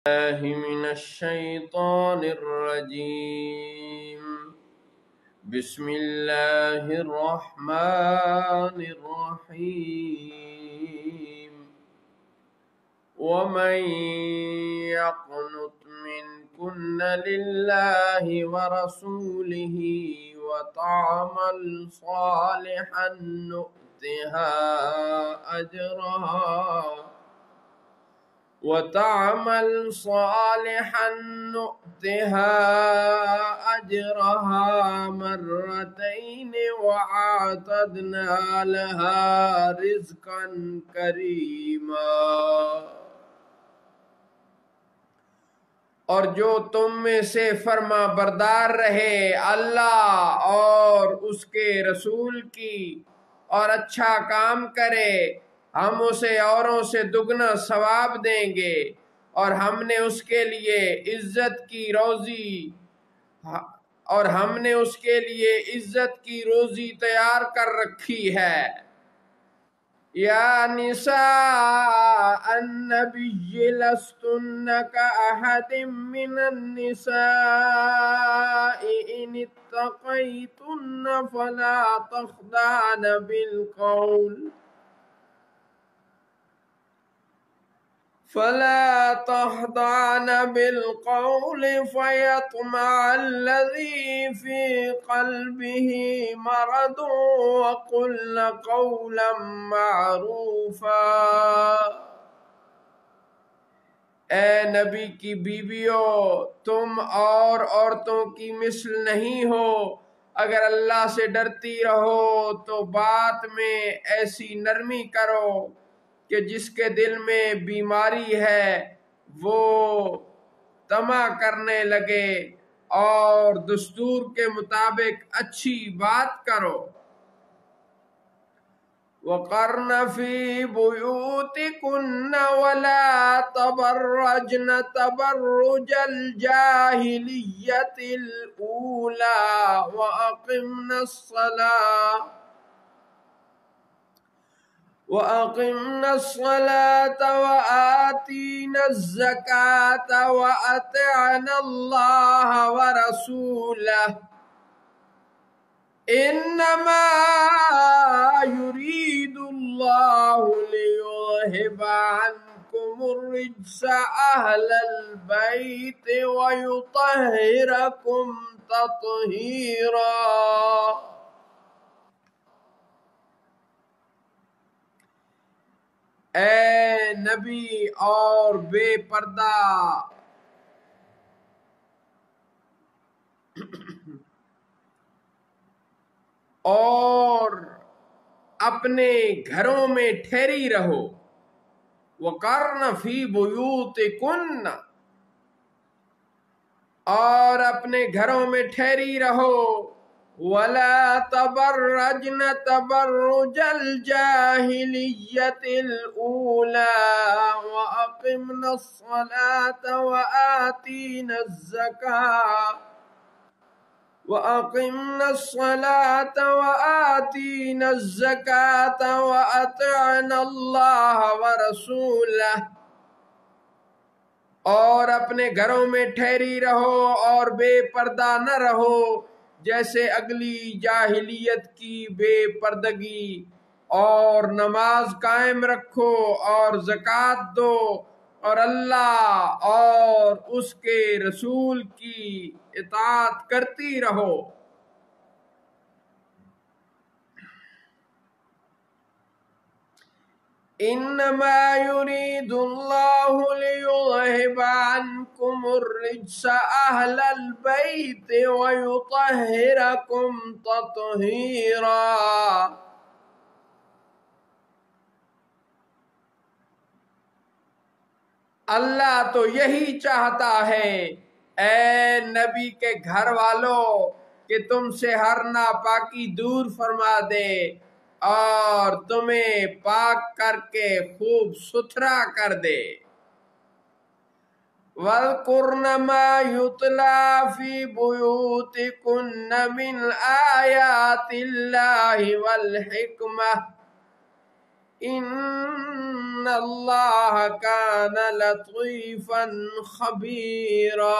الله من الشيطان الرجيم. بسم الله الرحمن الرحيم. ومن يقنت منكن لله ورسوله وتعمل صالحا نؤتها أجرها مرتين وأعتدنا لها رزقا كريما. اور جو تم میں سے فرما بردار رہے اللہ اور اس کے رسول کی اور اچھا کام کرے، ہم اسے اوروں سے دگنا ثواب دیں گے، اور ہم نے اس کے لیے عزت کی روزی تیار کر رکھی ہے۔ یا نساء النبی لستن کأحد من النساء ان اتقیتن فلا تخضعن بالقول فيطمع الذي في قلبه مرض وقلن قولا معروفا۔ اے نبی کی بیویوں، تم اور عورتوں کی مثل نہیں ہو، اگر اللہ سے ڈرتی رہو تو بات میں ایسی نرمی کرو کہ جس کے دل میں بیماری ہے وہ طمع کرنے لگے، اور دستور کے مطابق اچھی بات کرو۔ وَقَرْنَ فِي بُيُوتِكُنَّ وَلَا تَبَرَّجْنَ تَبَرُّجَ الْجَاهِلِيَّةِ الْأُولَى وَأَقِمْنَ الصَّلَاةَ وَآتِينَ الزَّكَاةَ وَأَطِعْنَ اللَّهَ وَرَسُولَهُ إِنَّمَا يُرِيدُ اللَّهُ لِيُذْهِبَ عَنكُمُ الرِّجْسَ أَهْلَ الْبَيْتِ وَيُطَهِّرَكُمْ تَطْهِيرًا۔ اے نبی اور بے پردہ اور اپنے گھروں میں ٹھہری رہو۔ وَقَرْنَ فِي بُيُوتِكُنَّ، اور اپنے گھروں میں ٹھہری رہو۔ وَلَا تَبَرَّجْنَ تَبَرُّجَ الْجَاهِلِيَّةِ الْأُولَى وَأَقِمْنَ الصَّلَاةَ وَآتِينَ الزَّكَاةَ وَأَطِعْنَ اللَّهَ وَرَسُولَهُ، اور اپنے گھروں میں ٹھہری رہو اور بے پردہ نہ رہو جیسے اگلی جاہلیت کی بے پردگی، اور نماز قائم رکھو اور زکوٰۃ دو اور اللہ اور اس کے رسول کی اطاعت کرتی رہو۔ انما يريد الله ليذهب عنكم الرجس اهل البيت ويطهركم تطهيرا۔ اللہ تو یہی چاہتا ہے اے نبی کے گھر والوں کہ تم سے ہر ناپاکی دور فرما دے اور تمہیں پاک کر کے خوب ستھرا کر دے۔ وَاذْكُرْنَ مَا يُتْلَى فِي بُيُوتِكُنَّ مِنْ آيَاتِ اللَّهِ وَالْحِكْمَةِ ان اللہ کان لطیفا خبیرا۔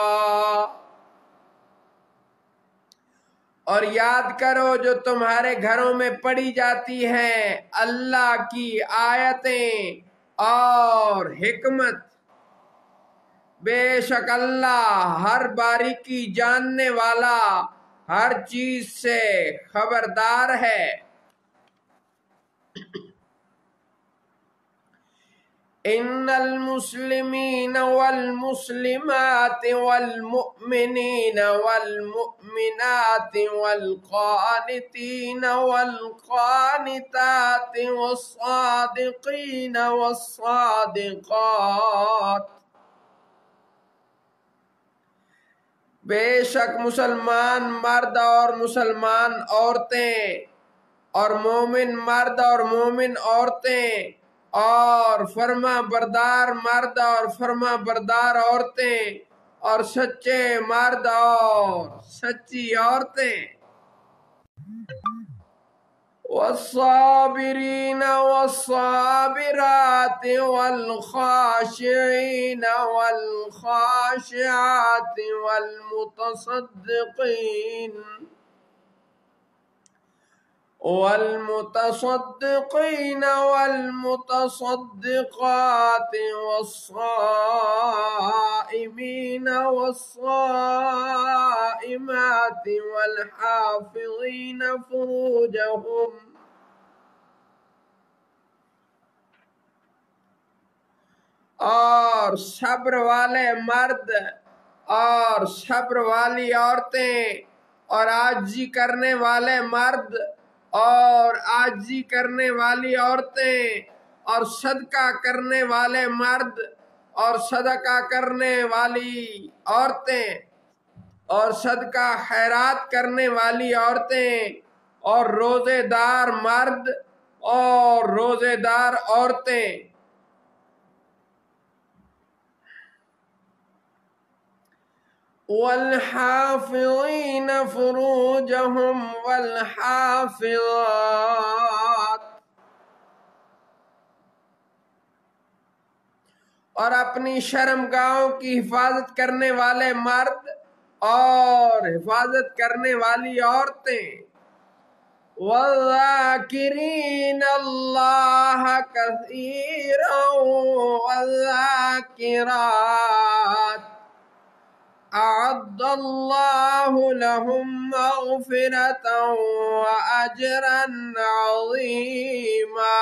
اور یاد کرو جو تمہارے گھروں میں پڑھی جاتی ہیں اللہ کی آیتیں اور حکمت، بے شک اللہ ہر باریکی جاننے والا، ہر چیز سے خبردار ہے۔ ان المسلمین والمسلمات والمؤمنین والمؤمنات والقانتین والقانتات والصادقین والصادقات، بے شک مسلمان مرد اور مسلمان عورتیں اور مومن مرد اور مومن عورتیں اور فرما بردار مرد اور فرما بردار عورتیں اور سچے مرد اور سچی عورتیں، والصابرین والصابرات والخاشعین والخاشعات والمتصدقين والمتصدقات والصائمين والصائمات والحافظين فروجهم اور صبر والے مرد اور صبر والی عورتیں اور عاجزی کرنے والے مرد اور عاجزی کرنے والی عورتیں اور صدقہ کرنے والے مرد اور صدقہ کرنے والی عورتیں اور صدقہ خیرات کرنے والی عورتیں اور روزے دار مرد اور روزے دار عورتیں، والحافظین فروجہم والحافظات، اور اپنی شرمگاہوں کی حفاظت کرنے والے مرد اور حفاظت کرنے والی عورتیں، والذاکرین اللہ کثیرا والذاکرات، اعد اللہ لهم مغفرۃ واجرا عظیما،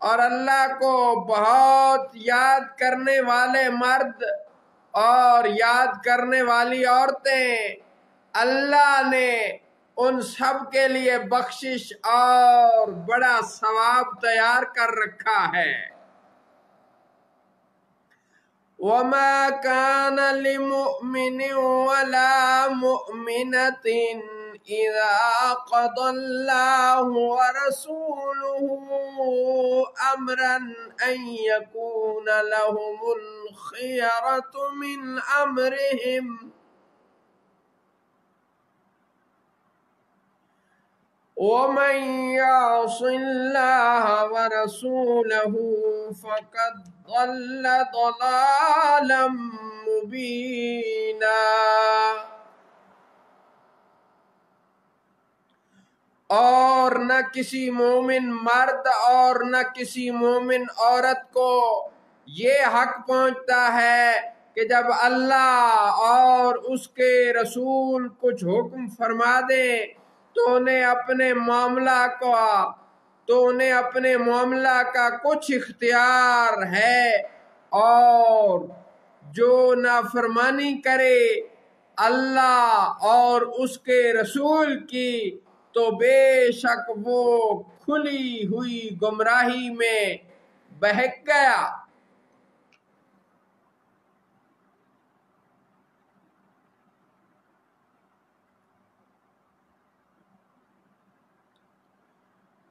اور اللہ کو بہت یاد کرنے والے مرد اور یاد کرنے والی عورتیں، اللہ نے ان سب کے لیے بخشش اور بڑا ثواب تیار کر رکھا ہے۔ وَمَا كَانَ لِمُؤْمِنٍ وَلَا مُؤْمِنَةٍ إِذَا قَضَى اللَّهُ وَرَسُولُهُ أَمْرًا أَن يَكُونَ لَهُمُ الْخِيَرَةُ مِنْ أَمْرِهِمْ، وَمَن يَعْصِ اللَّهَ وَرَسُولَهُ فَقَدْ ضَلَّ ضَلَالًا مُبِينًا۔ اور نہ کسی مومن مرد اور نہ کسی مومن عورت کو یہ حق پہنچتا ہے کہ جب اللہ اور اس کے رسول کچھ حکم فرما دیں تو انہیں اپنے معاملہ کا کچھ اختیار ہے، اور جو نافرمانی کرے اللہ اور اس کے رسول کی تو بے شک وہ کھلی ہوئی گمراہی میں بہک گیا۔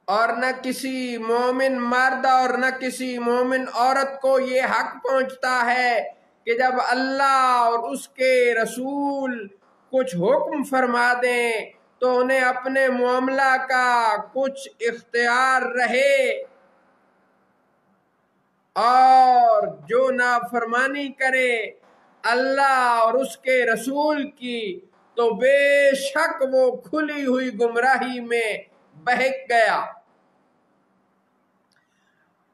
اور نہ کسی مومن مرد اور نہ کسی مومن عورت کو یہ حق پہنچتا ہے کہ جب اللہ اور اس کے رسول کچھ حکم فرما دیں تو انہیں اپنے معاملہ کا کچھ اختیار رہے، اور جو نافرمانی کرے اللہ اور اس کے رسول کی تو بے شک وہ کھلی ہوئی گمراہی میں بہک گیا۔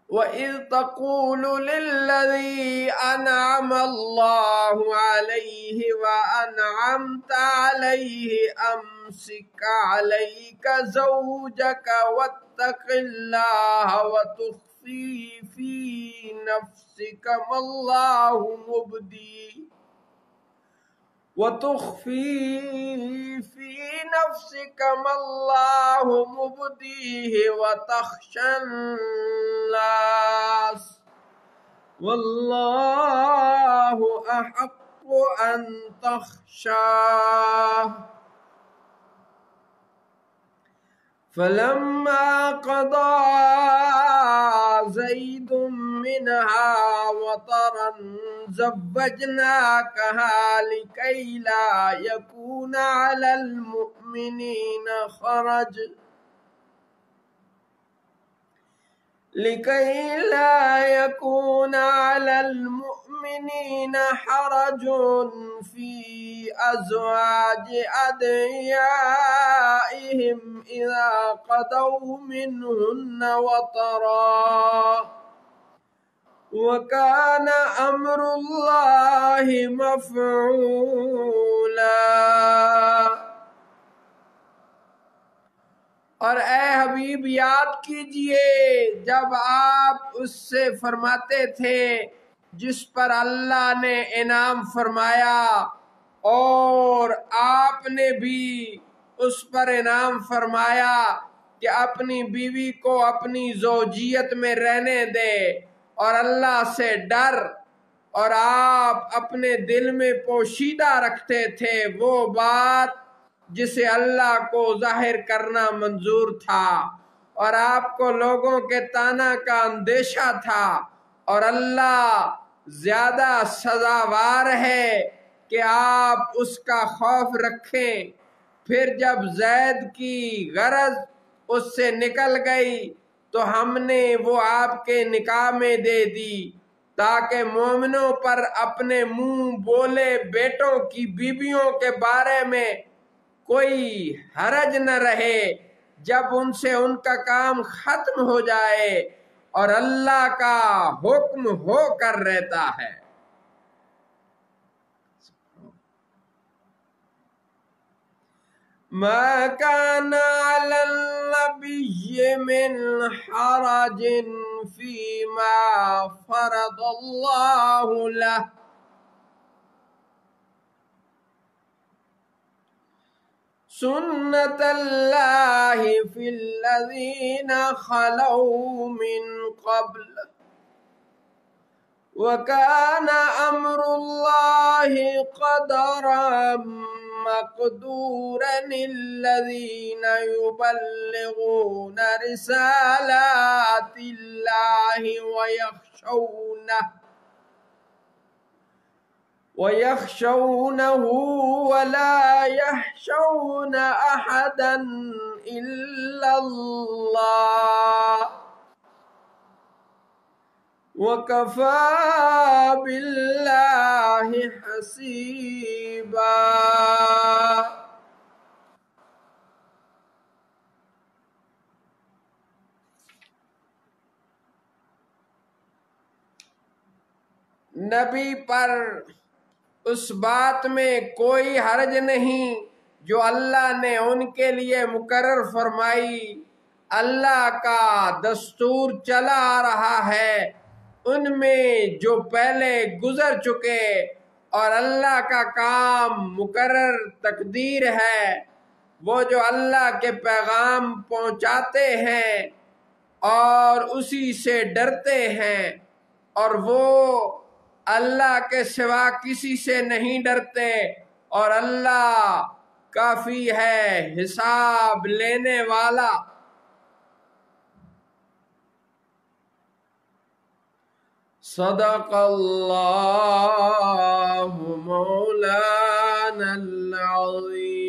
وَإِذْ تَقُولُ لِلَّذِي أَنْعَمَ اللَّهُ عَلَيْهِ وَأَنْعَمْتَ عَلَيْهِ أَمْسِكْ عَلَيْكَ زَوْجَكَ وَاتَّقِ اللَّهَ وَتُخْفِي فِي نَفْسِكَ مَا اللَّهُ مُبْدِيهِ وَتَخْشَى النَّاسَ وَاللَّهُ أَحَقُّ أَن تَخْشَاهُ۔ فَلَمَّا قَضَى زَيْدٌ مِّنْهَا وَطَرًا زَوَّجْنَاكَهَا لِكَيْ لَا يَكُونَ عَلَى المؤمنين حرج في أزواج أدعيائهم إذا قضوا منهن وطرا، وكان أمر الله مفعولا۔ اور اے حبیب یاد کیجئے جب آپ اس سے فرماتے تھے جس پر اللہ نے انعام فرمایا، اور آپ نے بھی اس پر انعام فرمایا کہ اپنی بیوی کو اپنی زوجیت میں رہنے دے اور اللہ سے ڈر، اور آپ اپنے دل میں پوشیدہ رکھتے تھے وہ بات جسے اللہ کو ظاہر کرنا منظور تھا، اور آپ کو لوگوں کے طعنہ کا اندیشہ تھا، اور اللہ زیادہ سزاوار ہے کہ آپ اس کا خوف رکھیں۔ پھر جب زید کی غرض اس سے نکل گئی تو ہم نے وہ آپ کے نکاح میں دے دی تاکہ مومنوں پر اپنے منہ بولے بیٹوں کی بیویوں کے بارے میں کوئی حرج نہ رہے جب ان سے ان کا کام ختم ہو جائے اور اللہ کا حکم ہو کر رہتا ہے۔ ما كان على النبي من حرج فيما فرض الله له، سنة الله في الذين خلوا من قبل، وكان أمر الله قدرا مقدورا۔ الذين يبلغون رسالات الله ويخشونه ولا يخشون أحدا إلا الله، وَكَفَى بِاللَّهِ حَسِيبًا۔ نبی پر اس بات میں کوئی حرج نہیں جو اللہ نے ان کے لیے مقرر فرمائی۔ اللہ کا دستور چلا آ رہا ہے ان میں جو پہلے گزر چکے، اور اللہ کا کام مقرر تقدیر ہے۔ وہ جو اللہ کے پیغام پہنچاتے ہیں اور اسی سے ڈرتے ہیں، اور وہ اللہ کے سوا کسی سے نہیں ڈرتے، اور اللہ کافی ہے حساب لینے والا۔ صدق اللہ مولانا العظیم۔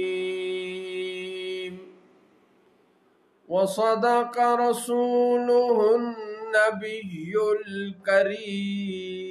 وصدق رسوله النبي الكريم.